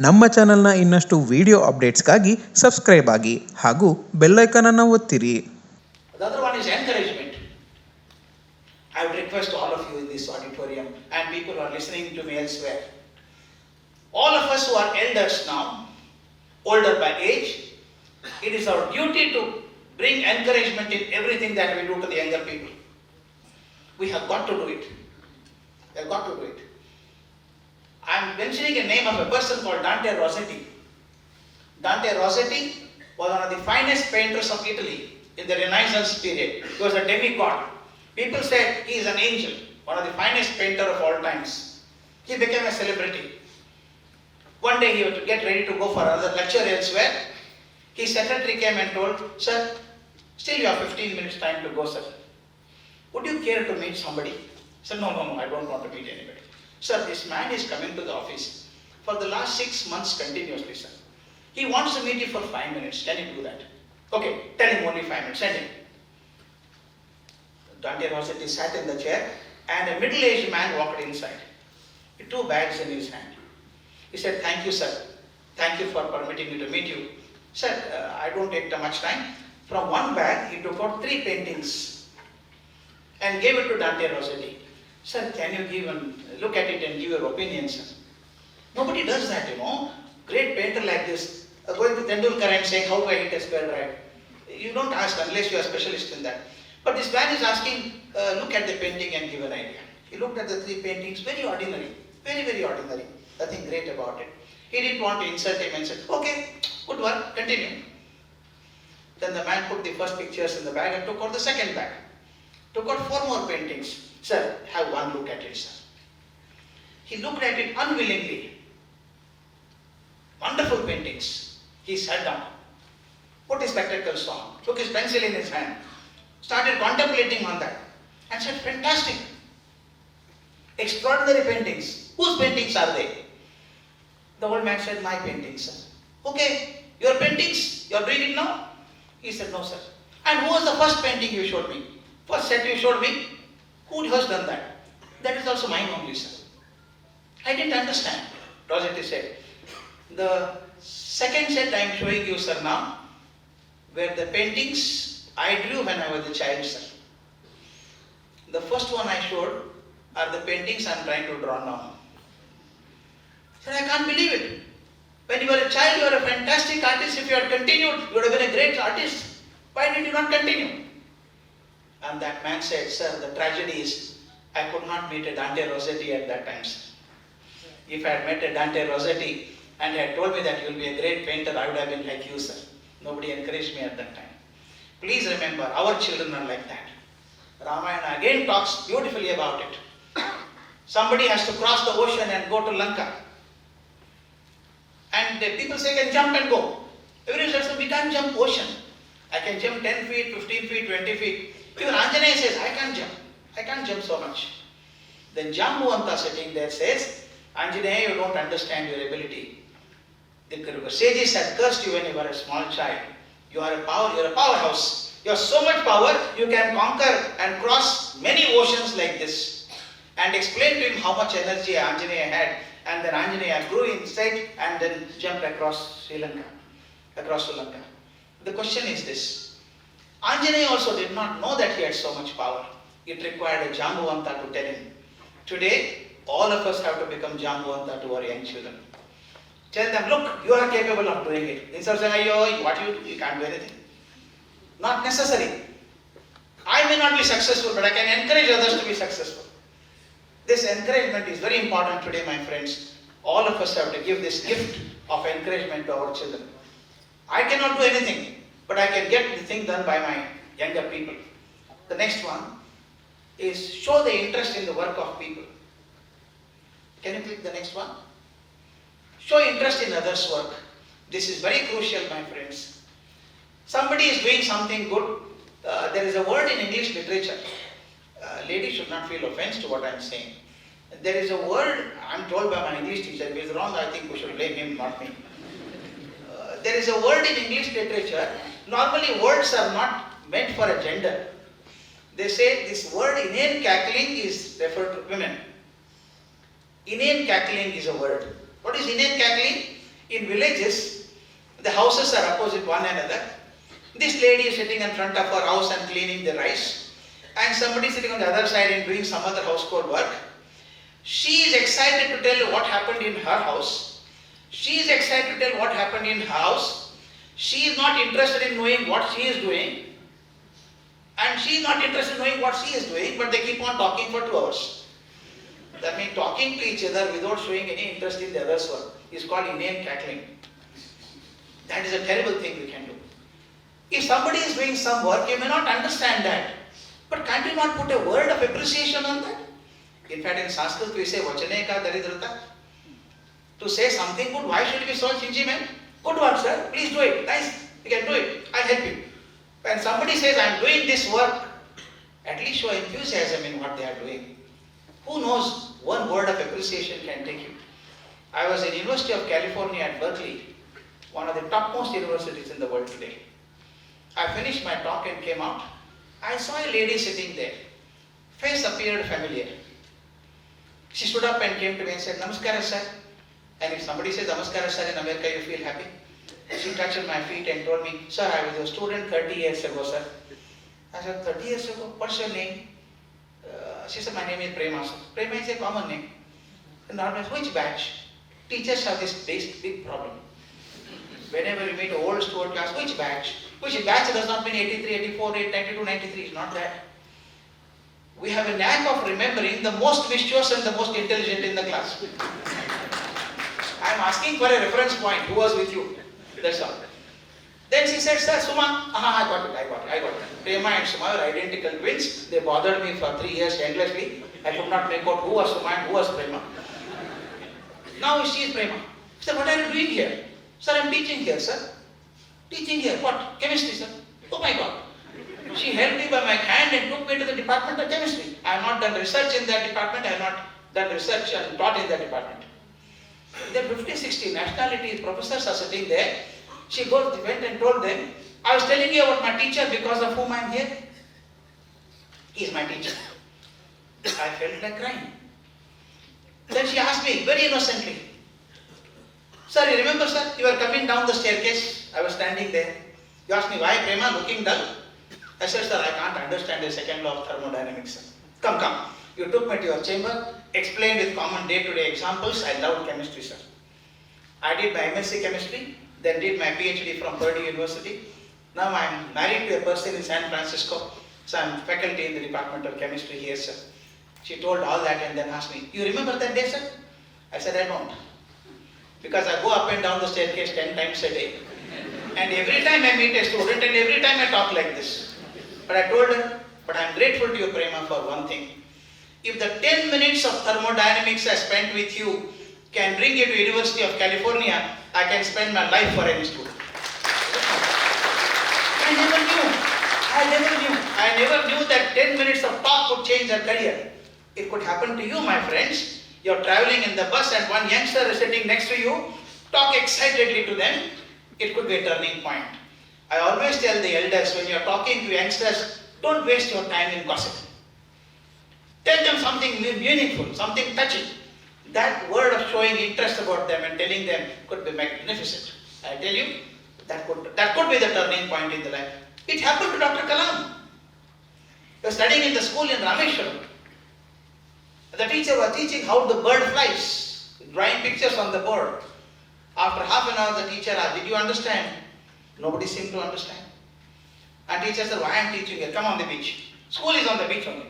ನಮ್ಮ ಚಾನೆಲ್ನ ಇನ್ನಷ್ಟು ವಿಡಿಯೋ ಅಪ್ಡೇಟ್ಸ್ಗಾಗಿ ಸಬ್ಸ್ಕ್ರೈಬ್ ಆಗಿ ಹಾಗೂ ಬೆಲ್ ಐಕಾನ್ ಅನ್ನು ಒತ್ತಿರಿ. The other one is encouragement. I would request all of you in this auditorium and people who are listening to me elsewhere. All of us who are elders now, older by age, it is our duty to bring encouragement in everything that we do to the younger people. We have got to do it. We have got to do it. I am mentioning a name of a person called Dante Rossetti. Dante Rossetti was one of the finest painters of Italy in the Renaissance period. He was a demigod. People said he is an angel, one of the finest painter of all times. He became a celebrity. One day he had to get ready to go for another lecture elsewhere. His secretary came and told, "Sir, still you have 15 minutes time to go, sir. Would you care to meet somebody?" He said, No, I don't want to meet anybody. Sir, this man is coming to the office for the last 6 months continuously, sir. He wants to meet you for 5 minutes. Can you do that? Okay, tell him only 5 minutes. Send him. Dante Rossetti sat in the chair and a middle-aged man walked inside with 2 bags in his hand. He said, "Thank you, sir. Thank you for permitting me to meet you." Sir, I don't take too much time. From one bag, he took out 3 paintings and gave it to Dante Rossetti. "Sir, can you give and look at it and give your opinion, sir?" Nobody does that, you know. Great painter like this, going to Tendulkar and saying, "How do I hit a square drive?" You don't ask unless you are a specialist in that. But this man is asking, look at the painting and give an idea. He looked at the 3 paintings, very ordinary, very, very ordinary. Nothing great about it. He didn't want to insult him and said, "Okay, good work, continue." Then the man put the first pictures in the bag and took out the second bag. Took out 4 more paintings. "Sir, have one look at it, sir." He looked at it unwillingly. Wonderful paintings. He sat down, put his spectacles on, took his pencil in his hand, started contemplating on that and said, "Fantastic. Extraordinary paintings. Whose paintings are they?" The old man said, "My paintings, sir." "Okay, your paintings, you are doing it now?" He said, "No, sir." "And who was the first painting you showed me? First set you showed me? Who has done that?" "That is also mine only, sir." "I didn't understand," Rossetti said. "The second set I am showing you, sir, now, were the paintings I drew when I was a child, sir. The first one I showed are the paintings I am trying to draw now." Sir, "I can't believe it. When you were a child, you were a fantastic artist. If you had continued, you would have been a great artist. Why did you not continue?" And that man said, "Sir, the tragedy is I could not meet a Dante Rossetti at that time, sir. If I had met a Dante Rossetti and he had told me that you will be a great painter, I would have been like you, sir. Nobody encouraged me at that time." Please remember, our children are like that. Ramayana again talks beautifully about it. Somebody has to cross the ocean and go to Lanka. And people say, "Can jump and go." Everyone says, "We can't jump ocean. I can jump 10 feet, 15 feet, 20 feet. Even Anjaneya says, "I can't jump. I can't jump so much." Then Jambuanta sitting there says, "Anjaneya, you don't understand your ability. The sages had cursed you when you were a small child. You are a powerhouse. You have so much power, you can conquer and cross many oceans like this." And explain to him how much energy Anjaneya had. And then Anjaneya grew in sight and then jumped across Sri Lanka, across Sri Lanka. The question is this. Anjaneya also did not know that he had so much power. It required a Jambuvanta to tell him. Today, all of us have to become Jambuvanta to our young children. Tell them, "Look, you are capable of doing it." Instead of saying, "Ayyo, what you do? You can't do anything." Not necessary. I may not be successful, but I can encourage others to be successful. This encouragement is very important today, my friends. All of us have to give this gift of encouragement to our children. I cannot do anything, but I can get the thing done by my younger people. The next one is show the interest in the work of people. Can you click the next one? Show interest in others' work. This is very crucial, my friends. Somebody is doing something good. There is a word in English literature. Ladies should not feel offense to what I am saying. There is a word, I am told by my English teacher, if it is wrong, I think we should blame him, not me. There is a word in English literature. Normally words are not meant for a gender. They say this word inane cackling is referred to women. Inane cackling is a word. What is inane cackling? In villages, the houses are opposite one another. This lady is sitting in front of her house and cleaning the rice, and somebody sitting on the other side and doing some other household work. She is excited to tell what happened in her house. She is excited to tell what happened in her house. She is not interested in knowing what she is doing. And she is not interested in knowing what she is doing, but they keep on talking for 2 hours. That means talking to each other without showing any interest in the other's work is called inane cackling. That is a terrible thing we can do. If somebody is doing some work, you may not understand that. But can't you not put a word of appreciation on that? In fact, in Sanskrit we say, Vachane ka daridrata. To say something good, why should it be so stingy, man? Good work, sir. Please do it. Nice. You can do it. I'll help you. When somebody says, I'm doing this work, at least show enthusiasm in what they are doing. Who knows, one word of appreciation can take you. I was in University of California at Berkeley, one of the topmost universities in the world today. I finished my talk and came out. I saw a lady sitting there. Face appeared familiar. She stood up and came to me and said, Namaskara, sir. And if somebody says Namaskara, sir, in America, you feel happy. She touched my feet and told me, sir, I was your student 30 years ago, sir. I said, 30 years ago? What's your name? She said, my name is Prema, sir. Prema is a common name. And always, which batch? Teachers have this big problem. Whenever you meet an old student class, which batch? Which batch does not mean 83, 84, 92, 93. It's not that. We have a knack of remembering the most mischievous and the most intelligent in the class. I am asking for a reference point. Who was with you? That's all. Then she said, sir, Suma, I got it. Prema and Suma were identical twins. They bothered me for 3 years endlessly. I could not make out who was Suma and who was Prema. Now she is Prema. She said, what are you doing here? Sir, I am teaching here, sir. Teaching here, what? Chemistry, sir. Oh my God. She held me by my hand and took me to the department of chemistry. I have not done research in that department. I have not done research and taught in that department. There are 50, 60 nationalities, professors are sitting there. She went and told them, I was telling you about my teacher because of whom I am here. He is my teacher. I felt like crying. Then she asked me very innocently, sir, you remember, sir, you were coming down the staircase. I was standing there. You asked me, why, Prema, looking dull? I said, sir, I can't understand the second law of thermodynamics, sir. Come. You took me to your chamber, explained with common day-to-day examples. I loved chemistry, sir. I did my MSc chemistry, then did my PhD from Purdue University. Now I am married to a person in San Francisco, so I am faculty in the Department of Chemistry here, sir. She told all that and then asked me, you remember that day, sir? I said, I don't. Because I go up and down the staircase 10 times a day. And every time I meet a student and every time I talk like this. But I told her, but I am grateful to you, Prema, for one thing. If the 10 minutes of thermodynamics I spent with you can bring you to University of California, I can spend my life for any student. I never knew that 10 minutes of talk could change their career. It could happen to you, my friends. You're traveling in the bus and one youngster is sitting next to you. Talk excitedly to them. It could be a turning point. I always tell the elders, when you're talking to youngsters, don't waste your time in gossip. Tell them something meaningful, something touching. That word of showing interest about them and telling them could be magnificent. I tell you, that could be the turning point in the life. It happened to Dr. Kalam. He was studying in the school in Rameshwaram. The teacher was teaching how the bird flies, drawing pictures on the board. After half an hour, the teacher asked, did you understand? Nobody seemed to understand. And teacher said, why am I teaching here? Come on the beach. School is on the beach only.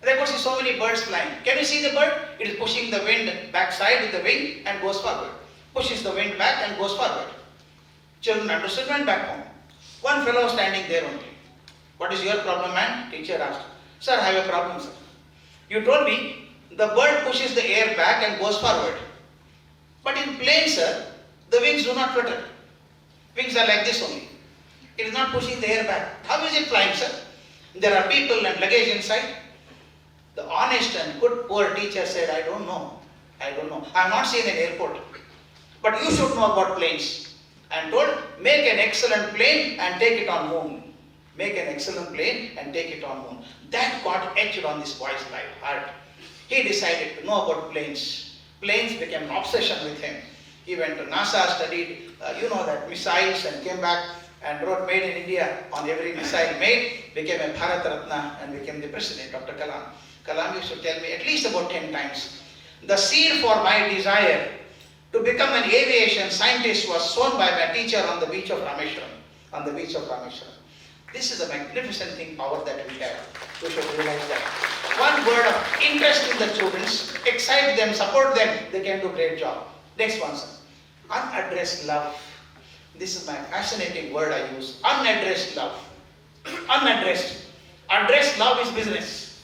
There could see so many birds flying. Can you see the bird? It is pushing the wind backside with the wing and goes forward. Pushes the wind back and goes forward. Children understood, went back home. One fellow standing there only. What is your problem, man? Teacher asked. Sir, I have a problem, sir. You told me the bird pushes the air back and goes forward. But in plane, sir, the wings do not flutter. Wings are like this only. It is not pushing the air back. How is it flying, sir? There are people and luggage inside. The honest and good poor teacher said, I don't know. I have not seen an airport. But you should know about planes. And told, make an excellent plane and take it on moon. Make an excellent plane and take it on moon. That got etched on this boy's heart. He decided to know about planes. Planes became an obsession with him. He went to NASA, studied, that missiles and came back and wrote Made in India on every missile made, became a Bharat Ratna and became the president, Dr. Kalam. Kalam used to tell me at least about 10 times, the seed for my desire to become an aviation scientist was sown by my teacher on the beach of Rameshwaram. This is a magnificent thing, power that we have. We should realize that. One word of interest in the students, excite them, support them, they can do a great job. Next one, sir. Unaddressed love. This is my fascinating word I use. Unaddressed love. Unaddressed. Addressed love is business.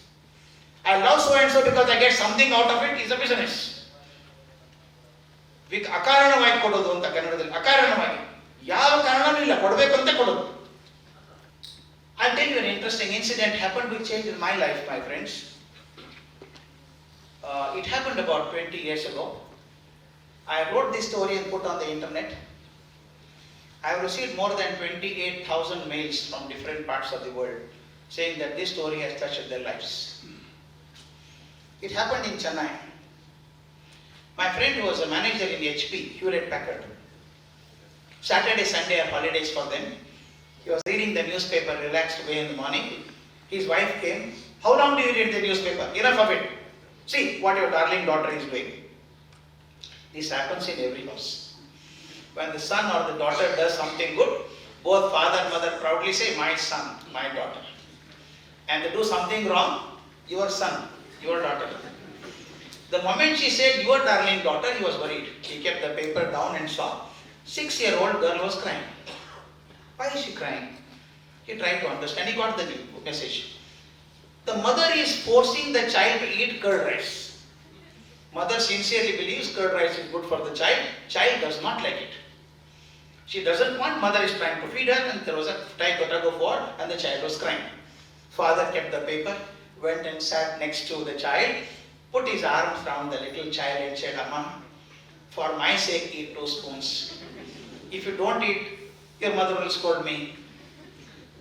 I love so and so because I get something out of it is a business. ಅಕಾರಣವಾಗಿ ಕೊಡೋದು ಅಂತ ಕನ್ನಡದಲ್ಲಿ ಅಕಾರಣವಾಗಿ ಯಾವ ಕಾರಣನೂ ಇಲ್ಲ ಕೊಡಬೇಕು ಅಂತ ಕೊಡೋದು. I'll tell you an interesting incident happened which changed in my life, my friends. It happened about 20 years ago. I wrote this story and put on the internet. I have received more than 28,000 mails from different parts of the world saying that this story has touched their lives. It happened in Chennai. My friend who was a manager in HP, Hewlett Packard. Saturday, Sunday are holidays for them. He was reading the newspaper, relaxed way in the morning. His wife came. How long do you read the newspaper? Enough of it. See what your darling daughter is doing. This happens in every house. When the son or the daughter does something good, both father and mother proudly say, my son, my daughter. And they do something wrong, your son, your daughter. The moment she said, your darling daughter, he was worried. He kept the paper down and saw 6-year-old girl was crying. Why is she crying? He tried to understand. He got the message. The mother is forcing the child to eat curd rice. Mother sincerely believes curd rice is good for the child. Child does not like it. She doesn't want. Mother is trying to feed her, and there was a tug of war, and the child was crying. Father kept the paper, went and sat next to the child, put his arms around the little child and said, Amma, for my sake eat 2 spoons. If you don't eat, your mother will scold me.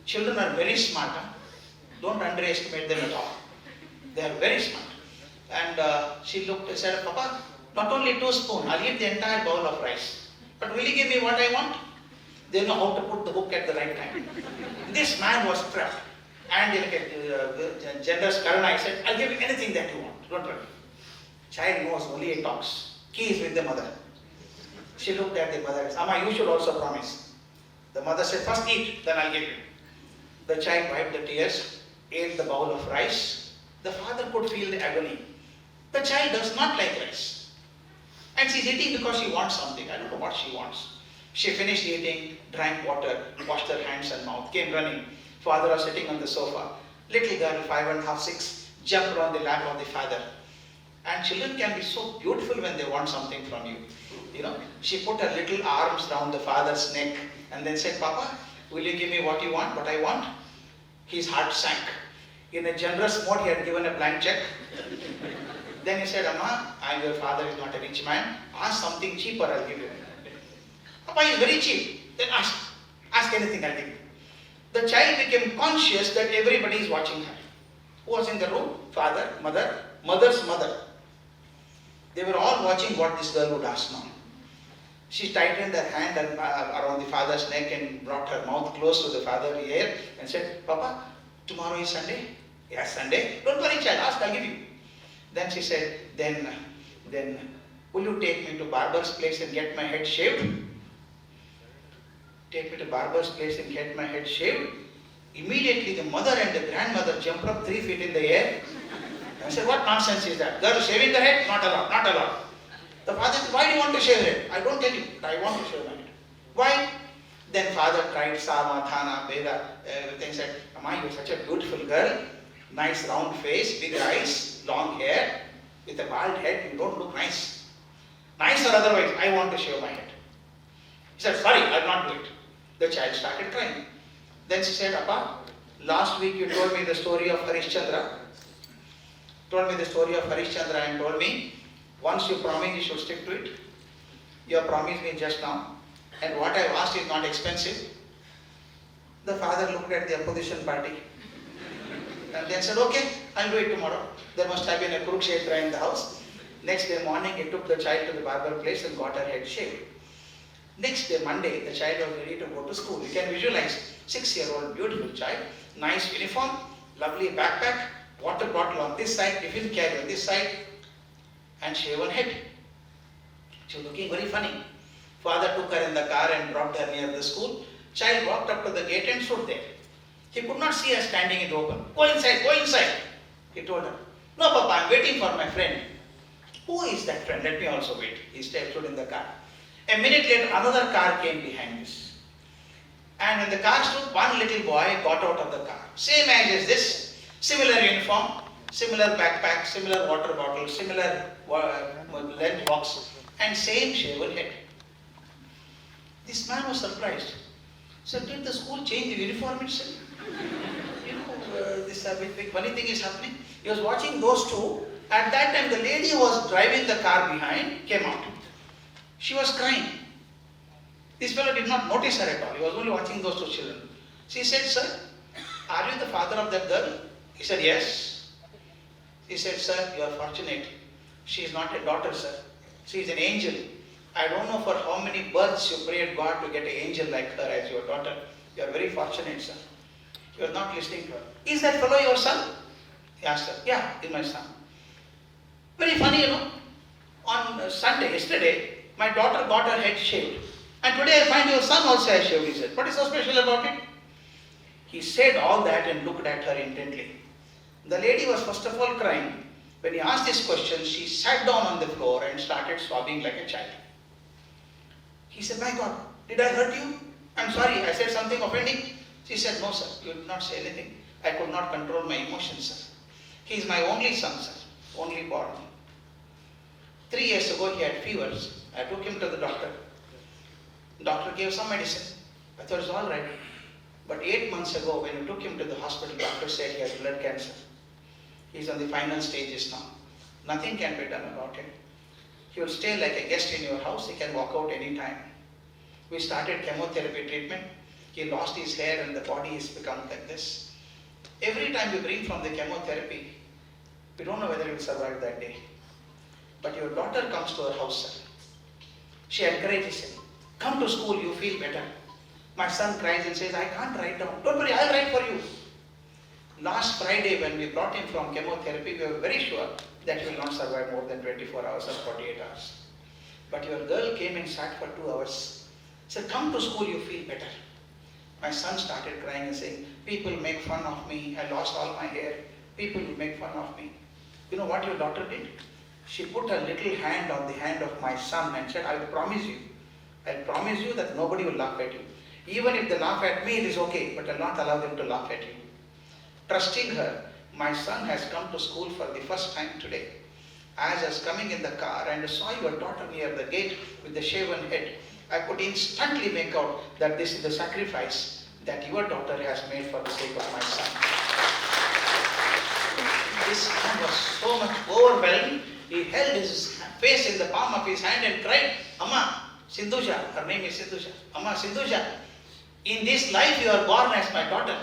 Children are very smart. Huh? Don't underestimate them at all. They are very smart. And she looked and said, Papa, not only 2 spoons, I'll eat the entire bowl of rice. But will you give me what I want? They know how to put the hook at the right time. This man was trapped. And generous Karuna, I said, I'll give you anything that you want. Don't worry. Child knows, only it talks. Key is with the mother. She looked at the mother and said, Amma, you should also promise. The mother said, first eat, then I'll give you. The child wiped the tears, ate the bowl of rice. The father could feel the agony. The child does not like rice. And she's eating because she wants something. I don't know what she wants. She finished eating, drank water, washed her hands and mouth, came running. Father was sitting on the sofa. Little girl, 5.5, 6, jumped on the lap of the father. And children can be so beautiful when they want something from you. She put her little arms round the father's neck and then said, Papa, will you give me what you want, what I want? His heart sank. In a generous mode, he had given a blank check. Then he said, Amma, your father is not a rich man. Ask something cheaper, I'll give you. Papa is very cheap. Then ask anything, I'll give you. The child became conscious that everybody is watching her. Who was in the room? Father, mother, mother's mother. They were all watching what this girl would ask now. She tightened her hand around the father's neck and brought her mouth close to the father's ear and said, Papa, tomorrow is Sunday? Yes, Sunday. Don't worry, child, ask, I'll give you. Then she said, then will you take me to barber's place and get my head shaved? Take me to barber's place and get my head shaved. Immediately the mother and the grandmother jumped up 3 feet in the air. I said, what nonsense is that? Girl shaving the head? Not allowed, not allowed. The father said, why do you want to shave it? I don't tell you, I want to shave my head. Why? Then father cried, Sama, Thana, Veda, everything, said, Amma, you're such a beautiful girl. Nice round face, big eyes, long hair, with a bald head, you don't look nice. Nice or otherwise, I want to shave my head. He said, sorry, I'll not do it. The child started crying. Then she said, Appa, last week you told me the story of Harishchandra. Told me the story of Harishchandra and told me, once you promise, you should stick to it. You have promised me just now. And what I have asked is not expensive. The father looked at the opposition party and then said, okay, I'll do it tomorrow. There must have been a Kurukshetra in the house. Next day morning, he took the child to the barber place and got her head shaved. Next day, Monday, the child was ready to go to school. You can visualize 6-year-old beautiful child, nice uniform, lovely backpack, water bottle on this side, tiffin carry on this side, and shaven head. She was looking very funny. Father took her in the car and dropped her near the school. Child walked up to the gate and stood there. He could not see her standing in the open. Go inside, go inside, he told her. No, Papa, I am waiting for my friend. Who is that friend? Let me also wait. He stood in the car. A minute later, another car came behind this. And when the car stood, one little boy got out of the car. Same age as this, similar uniform, similar backpack, similar water bottle, similar lunch box, and same shaven head. This man was surprised. So did the school change the uniform itself? This big funny thing is happening. He was watching those two. At that time, the lady who was driving the car behind came out. She was crying. This fellow did not notice her at all. He was only watching those two children. She said, Sir, are you the father of that girl? He said, Yes. She said, Sir, you are fortunate. She is not a daughter, sir. She is an angel. I don't know for how many births you prayed God to get an angel like her as your daughter. You are very fortunate, sir. You are not listening to her. Is that fellow your son? He asked her. Yeah, he's my son. Very funny, On Sunday, yesterday, my daughter got her head shaved. And today I find your son also has shaved his head. What is so special about it? He said all that and looked at her intently. The lady was first of all crying. When he asked this question, she sat down on the floor and started sobbing like a child. He said, My God, did I hurt you? I'm sorry, I said something offending. She said, No, sir, you did not say anything. I could not control my emotions, sir. He is my only son, sir, only born. 3 years ago, he had fevers. I took him to the doctor. The doctor gave some medicine. I thought it was all right. But 8 months ago, when we took him to the hospital, the doctor said he has blood cancer. He's on the final stages now. Nothing can be done about it. He will stay like a guest in your house. He can walk out anytime. We started chemotherapy treatment. He lost his hair and the body has become like this. Every time we bring from the chemotherapy, we don't know whether he will survive that day. But your daughter comes to her house, sir. She encourages him. Come to school, you feel better. My son cries and says, I can't write down. Don't worry, I'll write for you. Last Friday, when we brought him from chemotherapy, we were very sure that he will not survive more than 24 hours or 48 hours. But your girl came and sat for 2 hours. Said, come to school, you feel better. My son started crying and saying, people make fun of me. I lost all my hair. People will make fun of me. You know what your daughter did? She put her little hand on the hand of my son and said, I'll promise you that nobody will laugh at you. Even if they laugh at me, it is okay, but I'll not allow them to laugh at you. Trusting her, my son has come to school for the first time today. As I was coming in the car and saw your daughter near the gate with the shaven head, I could instantly make out that this is the sacrifice that your daughter has made for the sake of my son. This man was so much overwhelmed. He held his face in the palm of his hand and cried, Amma, Sindhusha, her name is Sindhusha. Amma, Sindhusha, in this life you are born as my daughter.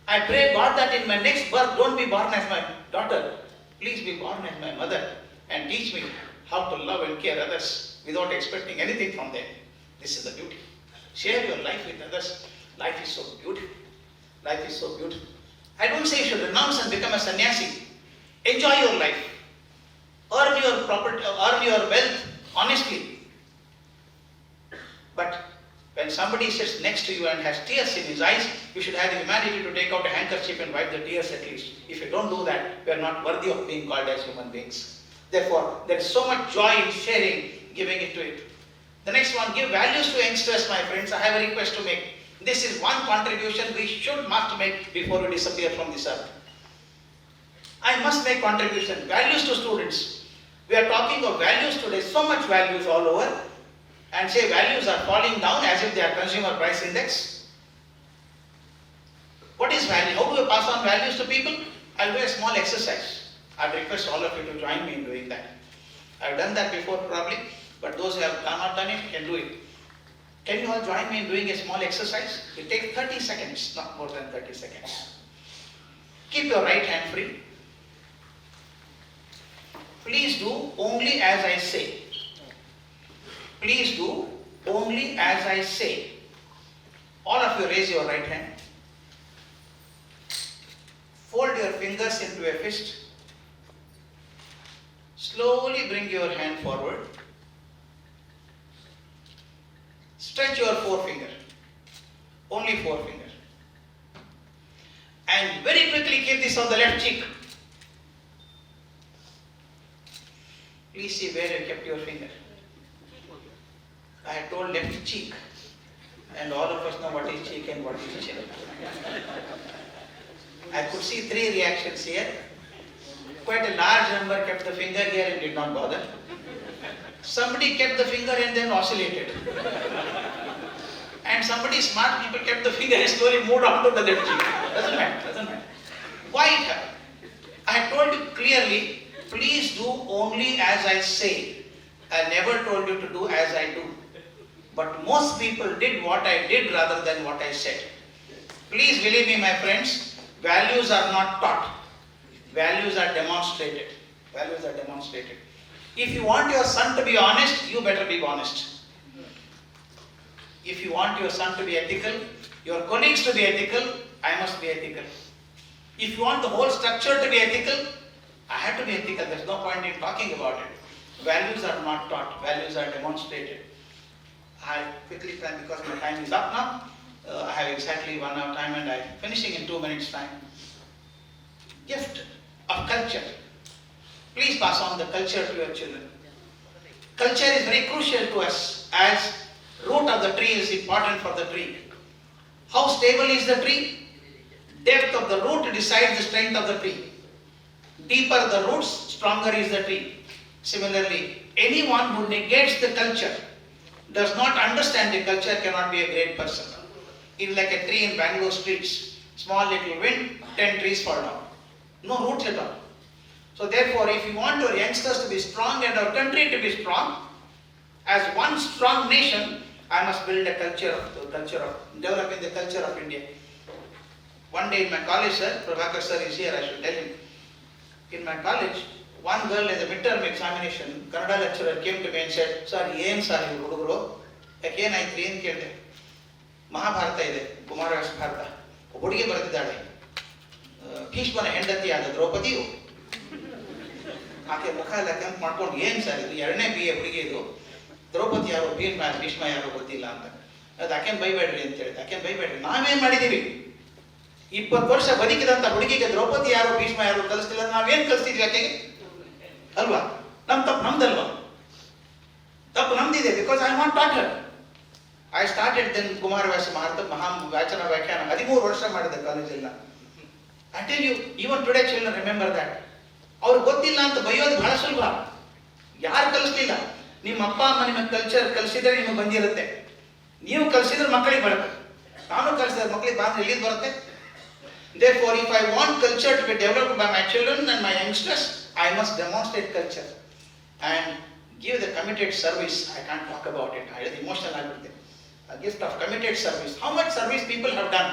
I pray God that in my next birth, don't be born as my daughter. Please be born as my mother and teach me how to love and care others without expecting anything from them. This is the beauty. Share your life with others. Life is so beautiful. Life is so beautiful. I don't say you should renounce and become a sannyasi. Enjoy your life. Earn your property, earn your wealth honestly. But when somebody sits next to you and has tears in his eyes, you should have the humanity to take out a handkerchief and wipe the tears at least. If you don't do that, we are not worthy of being called as human beings. Therefore, there is so much joy in sharing, giving it to it. The next one, give values to youngsters, my friends. I have a request to make. This is one contribution we must make before we disappear from this earth. I must make contribution. Values to students. We are talking of values today, so much values all over. And say values are falling down as if they are consumer price index. What is value? How do we pass on values to people? I'll do a small exercise. I request all of you to join me in doing that. I've done that before probably, but those who have not done it can do it. Can you all join me in doing a small exercise? It takes 30 seconds, not more than 30 seconds. Keep your right hand free. Please do only as I say. Please do only as I say. All of you raise your right hand. Fold your fingers into a fist. Slowly bring your hand forward. Stretch your forefinger. Only forefinger. And very quickly keep this on the left cheek. Please see where you kept your finger. I had told left cheek. And all of us know what is cheek and what is chin. I could see 3 reactions here. Quite a large number kept the finger here and did not bother. Somebody kept the finger and then oscillated. And somebody smart people kept the finger and slowly moved on to the left cheek. Doesn't matter. Why it happened? I had told you clearly, please do only as I say. I never told you to do as I do. But most people did what I did rather than what I said. Please believe me, my friends, values are not taught. Values are demonstrated. If you want your son to be honest, you better be honest. If you want your son to be ethical, your colleagues to be ethical, I must be ethical. If you want the whole structure to be ethical, I have to be ethical. There's no point in talking about it. Values are not taught. Values are demonstrated. I quickly plan because my time is up now. I have exactly 1 hour time and I'm finishing in 2 minutes time. Gift of culture. Please pass on the culture to your children. Culture is very crucial to us as root of the tree is important for the tree. How stable is the tree? Depth of the root decides the strength of the tree. Deeper the roots, stronger is the tree. Similarly, anyone who negates the culture, does not understand the culture, cannot be a great person. It is like a tree in Bangalore streets. Small little wind, 10 trees fall down. No roots at all. So therefore, if you want your youngsters to be strong and our country to be strong, as one strong nation, I must build a developing the culture of India. One day in my college, sir, Prabhakar sir is here, I should tell him. In my college, one girl in the midterm examination, Kannada lecturer came to me and said, sir, ಏನು sir ಇವರು ಹುಡುಗರು? ಯಾಕೆ ಏನಾಯ್ತು ಏನು ಕೇಳಿದೆ? ಮಹಾಭಾರತ ಇದೆ, ಕುಮಾರವ್ಯಾಸ ಭಾರತ. ಹುಡುಗಿ ಬರೆದಿದ್ದಾಳೆ. ಭೀಷ್ಮನ ಹೆಂಡತಿಯಾದ ದ್ರೌಪದಿಯು. ಆಕೆ ಮುಖ ಎಲ್ಲ ಕೆಂಪು ಮಾಡ್ಕೊಂಡು ಏನು ಸರ್ ಇದು 2ನೇ BA ಹುಡುಗಿ ಇದು. ದ್ರೌಪದಿ ಯಾರು ಭೀಷ್ಮ ಯಾರು ಗೊತ್ತಿಲ್ಲ ಅಂತ. ಅದು ಆಕೆನ್ ಬೈಬೇಡ್ರಿ ಅಂತ ಹೇಳಿದೆ. ಆಕೆನ್ ಬೈಬೇಡ್ರಿ, ನಾವೇನ್ ಮಾಡಿದೀವಿ? 20 ವರ್ಷ ಬದುಕಿದಂತ ಹುಡುಗಿಗೆ ದ್ರೌಪದಿ ಯಾರು ಭೀಷ್ಮ ಯಾರು ಕಲಿಸ್ತಿಲ್ಲ, ನಾವೇನ್ ಕಲಿಸ್ತಿದ್ವಿ ಆಕೆಗೆ? ಅಲ್ವಾ? ತಪ್ಪು ನಮ್ದಲ್ವಾ? ತಪ್ಪು ನಮ್ದಿದೆ. Because I not taught her. I started then Kumaravyasa ವಾಚನ ವ್ಯಾಖ್ಯಾನ 13 ವರ್ಷ ಮಾಡಿದೆ ಕಾಲೇಜೆಲ್ಲ. I tell you, even today children remember that. ಅವ್ರಿಗೆ ಗೊತ್ತಿಲ್ಲ ಅಂತ ಬೈಯೋದು ಬಹಳ ಸುಲಭ. ಯಾರು ಕಲಿಸ್ಲಿಲ್ಲ? ನಿಮ್ಮ ಅಪ್ಪ ಅಮ್ಮ ನಿಮಗೆ ಕಲ್ಚರ್ ಕಲಿಸಿದ್ರೆ ನಿಮಗೆ ಬಂದಿರುತ್ತೆ. ನೀವು ಕಲಿಸಿದ್ರೆ ಮಕ್ಕಳಿಗೆ ಬರುತ್ತೆ. ನಾನು ಕಲಿಸಿದ್ರೆ ಮಕ್ಕಳಿಗೆ ಬಂದ್ರೆ ಎಲ್ಲಿಂದ ಬರುತ್ತೆ? Therefore, if I want culture to be developed by my children and my youngsters, I must demonstrate culture and give the committed service. I can't talk about it. I am emotional about it. A gift of committed service. How much service people have done?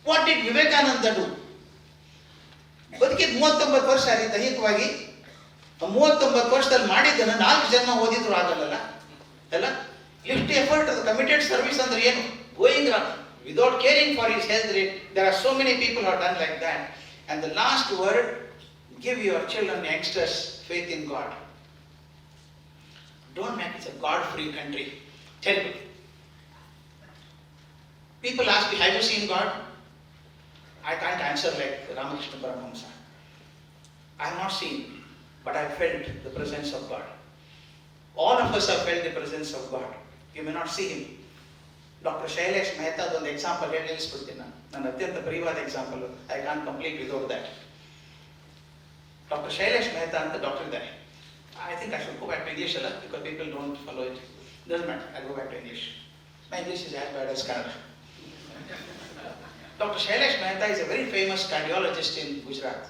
What did Vivekananda do? ಬದುಕಿದ 39 ವರ್ಷ ಅಲ್ಲಿ ದೈಹಿಕವಾಗಿ 39 ವರ್ಷದಲ್ಲಿ ಮಾಡಿದ್ದನ್ನು 4 ಜನ್ಮ ಓದಿದ್ರು ಆಗಲ್ಲ ಅಲ್ಲ. ಎಷ್ಟು ಎಫರ್ಟ್ ಅದು. ಕಮಿಟೆಡ್ ಸರ್ವಿಸ್ ಅಂದ್ರೆ ಏನು? Going without caring for his health. There are so many people who have done like that. And the last word, give your children, youngsters, faith in God. Don't make it a God-free country. Tell me. People ask me, have you seen God? I can't answer like Ramakrishna Paramahamsa. I have not seen, but I felt the presence of God. All of us have felt the presence of God. You may not see him. Dr. Shailesh Mehta ಒಂದು example ಹೇಳಿ ನಿಲ್ಲಿಸ್ಬಿಡ್ತೀನಿ ನಾನು. ನನ್ನ ಅತ್ಯಂತ ಪ್ರಿಯವಾದ example. I can't complete without that. Doctor Shailesh Mehta ಅಂತ doctor ಇದ್ದಾರೆ. I think I should go back to English ಅಲ್ಲ, because people don't follow it. Doesn't matter, I go back to English. My English is as bad as Kannada. Dr. Shailesh Mehta is a very famous cardiologist in Gujarat.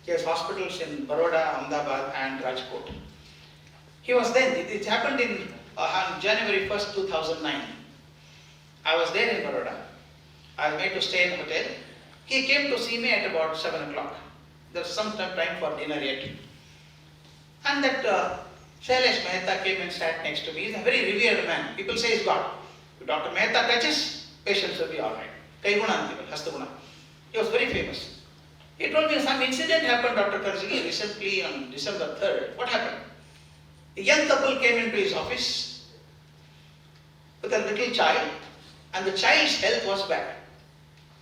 He has hospitals in Baroda, Ahmedabad and Rajkot. He was then, it happened in January 1st, 2009. I was there in Baroda. I was made to stay in a hotel. He came to see me at about 7 o'clock. There was some time for dinner yet. And And that Shailesh Mehta came and sat next to me. He's a very revered man. People say he's God. If Dr. Mehta touches, patients will be all right. Kaiguna Antival, Hastaguna. He was very famous. He told me some incident happened, Dr. Karjagi, recently on December 3rd. What happened? A young couple came into his office with a little child, and the child's health was bad.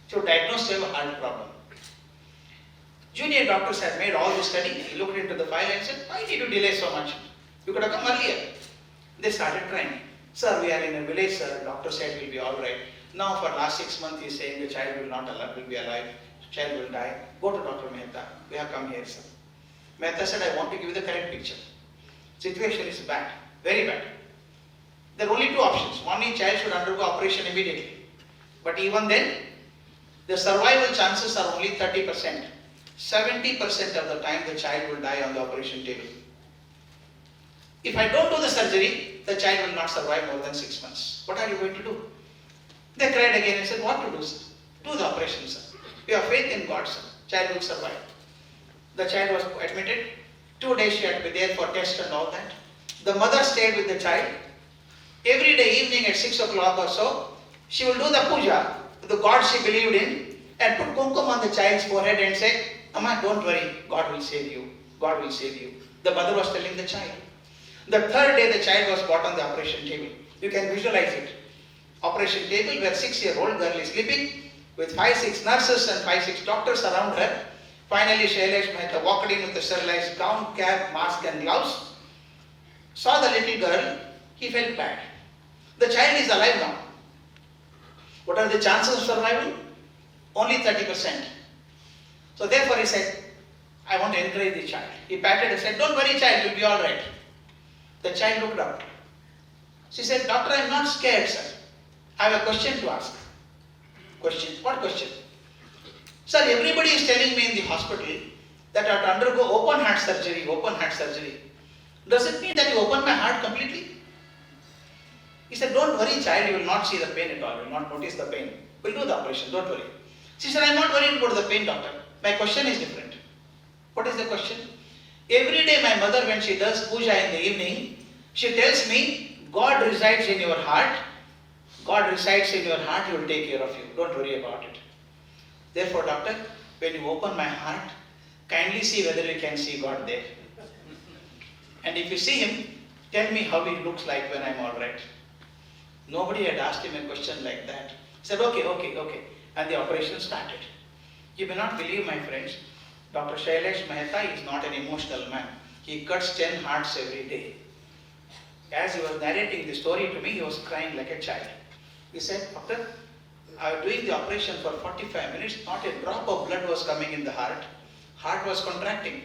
So diagnosed him a heart problem. Junior doctors had made all this study. He looked into the file and said, why did you delay so much? You could have come earlier. They started crying. Sir, we are in a village, sir. Doctor said we'll be all right. Now for last 6 months he is saying the child will not alive, will be alive. Child will die. Go to Dr. Mehta. We have come here, sir. Mehta said, I want to give you the correct picture. Situation is bad, very bad. There are only two options. One is child should undergo operation immediately. But even then, the survival chances are only 30%. 70% of the time the child will die on the operation table. If I don't do the surgery, the child will not survive more than 6 months. What are you going to do? They cried again and said, what to do, sir? Do the operation, sir. We have faith in God, sir. Child will survive. The child was admitted. 2 days she had to be there for tests and all that. The mother stayed with the child. Every day evening at 6 o'clock or so, she will do the puja to the God she believed in and put kumkum on the child's forehead and say, Amma, don't worry, God will save you. God will save you. The mother was telling the child. The third day the child was brought on the operation table. You can visualize it. Operation table where 6-year-old girl is sleeping with 5-6 nurses and 5-6 doctors around her. Finally, Shailesh Mehta walked in with a sterilized gown, cap, mask and gloves. Saw the little girl. He felt bad. The child is alive now. What are the chances of survival? Only 30%. So therefore he said, I want to encourage the child. He patted and said, don't worry child, you'll be all right. The child looked up. She said, doctor, I am not scared, sir. I have a question to ask. Question? What question? Sir, everybody is telling me in the hospital that I have to undergo open heart surgery, open heart surgery. Does it mean that you open my heart completely? He said, don't worry child, you will not see the pain at all, you will not notice the pain. We'll do the operation, don't worry. She said, I am not worried about the pain, doctor. My question is different. What is the question? Every day my mother, when she does puja in the evening, she tells me, God resides in your heart. God resides in your heart, he will take care of you. Don't worry about it. Therefore, doctor, when you open my heart, kindly see whether you can see God there. And if you see him, tell me how he looks like when I am all right. Nobody had asked him a question like that. He said, okay. And the operation started. You may not believe, my friends, Dr. Shailesh Mehta is not an emotional man. He cuts 10 hearts every day. As he was narrating the story to me, he was crying like a child. He said, doctor, I was doing the operation for 45 minutes, not a drop of blood was coming in the heart. Heart was contracting.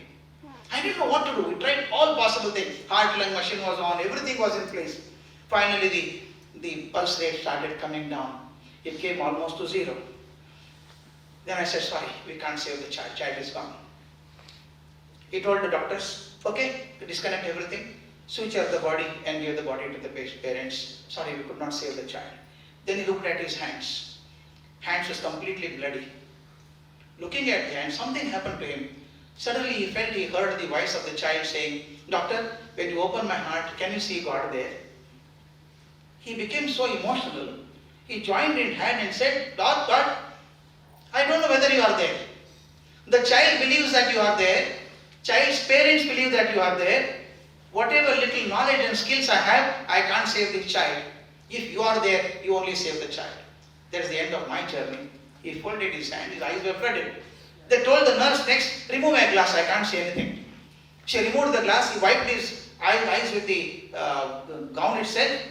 I didn't know what to do. We tried all possible things. Heart lung machine was on, everything was in place. Finally, the pulse rate started coming down. It came almost to 0. Then I said, sorry, we can't save the child. Child is gone. He told the doctors, okay, disconnect everything, switch off the body and give the body to the parents. Sorry, we could not save the child. Then he looked at his hands. Hands was completely bloody. Looking at the hand, something happened to him. Suddenly he felt, he heard the voice of the child saying, doctor, when you open my heart, can you see God there? He became so emotional. He joined in hand and said, God, I don't know whether you are there. The child believes that you are there. Child's parents believe that you are there. Whatever little knowledge and skills I have, I can't save this child. If you are there, you only save the child. That's the end of my journey. He folded his hand, his eyes were flooded. They told the nurse next, remove my glass, I can't see anything. She removed the glass, he wiped his eyes with the gown itself.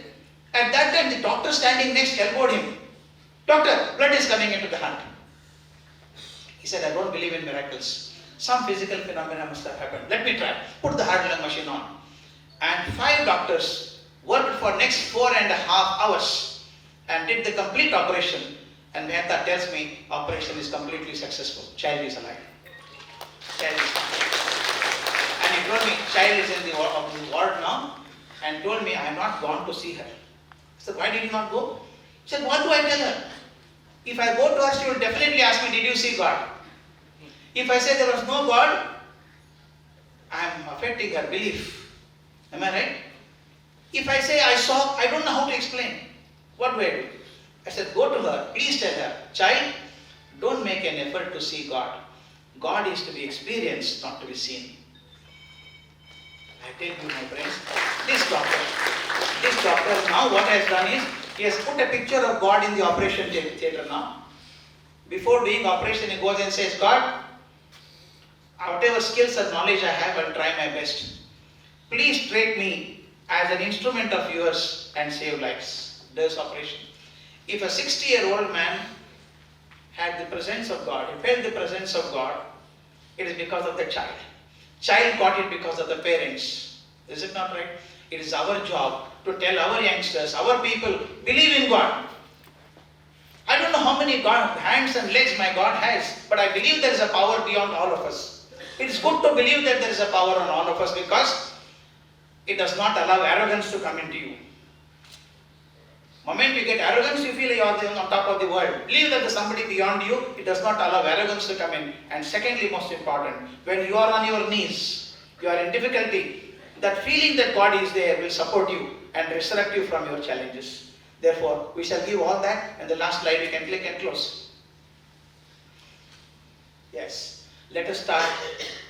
At that time, the doctor standing next elbowed him. Doctor, blood is coming into the heart. He said, I don't believe in miracles. Some physical phenomena must have happened. Let me try. Put the heart lung machine on. And 5 doctors worked for next 4.5 hours and did the complete operation. And Mehta tells me, operation is completely successful. Child is alive. Child is alive. And he told me, child is in the ward now, and told me, I have not gone to see her. I said, why did you not go? He said, what do I tell her? If I go to her, she will definitely ask me, did you see God? If I say there was no God, I am affecting her belief. Am I right? If I say I saw, I don't know how to explain. What do I do? I said, go to her, please tell her, child, don't make an effort to see God. God is to be experienced, not to be seen. I tell you, my friends, this doctor now what has done is, he has put a picture of God in the operation theatre now. Before doing operation, he goes and says, God, whatever skills and knowledge I have, I will try my best. Please treat me as an instrument of yours and save lives. Does operation. If a 60-year-old man had the presence of God, he felt the presence of God, it is because of the child. Child got it because of the parents. Is it not right? It is our job to tell our youngsters, our people, believe in God. I don't know how many hands and legs my God has, but I believe there is a power beyond all of us. It is good to believe that there is a power on all of us because it does not allow arrogance to come into you. The moment you get arrogance, you feel you are on top of the world. Believe that there is somebody beyond you. It does not allow arrogance to come in. And secondly, most important, when you are on your knees, you are in difficulty, that feeling that God is there will support you and resurrect you from your challenges. Therefore, we shall give all that, and the last slide we can click and close. Yes, let us start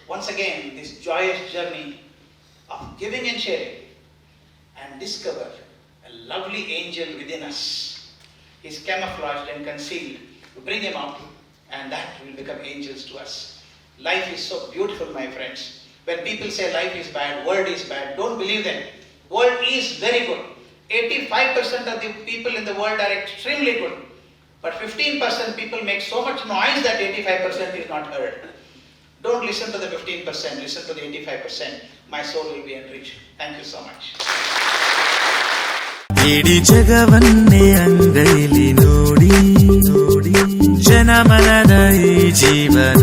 once again this joyous journey of giving and sharing and discover a lovely angel within us. He is camouflaged and concealed. To bring him out, and that will become angels to us. Life is so beautiful, my friends. When people say life is bad, world is bad, don't believe them. World is very good. 85% of the people in the world are extremely good. But 15% people make so much noise that 85% is not heard. Don't listen to the 15%, listen to the 85%. My soul will be enriched. Thank you so much. ಇಡೀ ಜಗವನ್ನೇ ಅಂಗೈಲಿ ನೋಡಿ ಜನಮನದ ಈ ಜೀವನ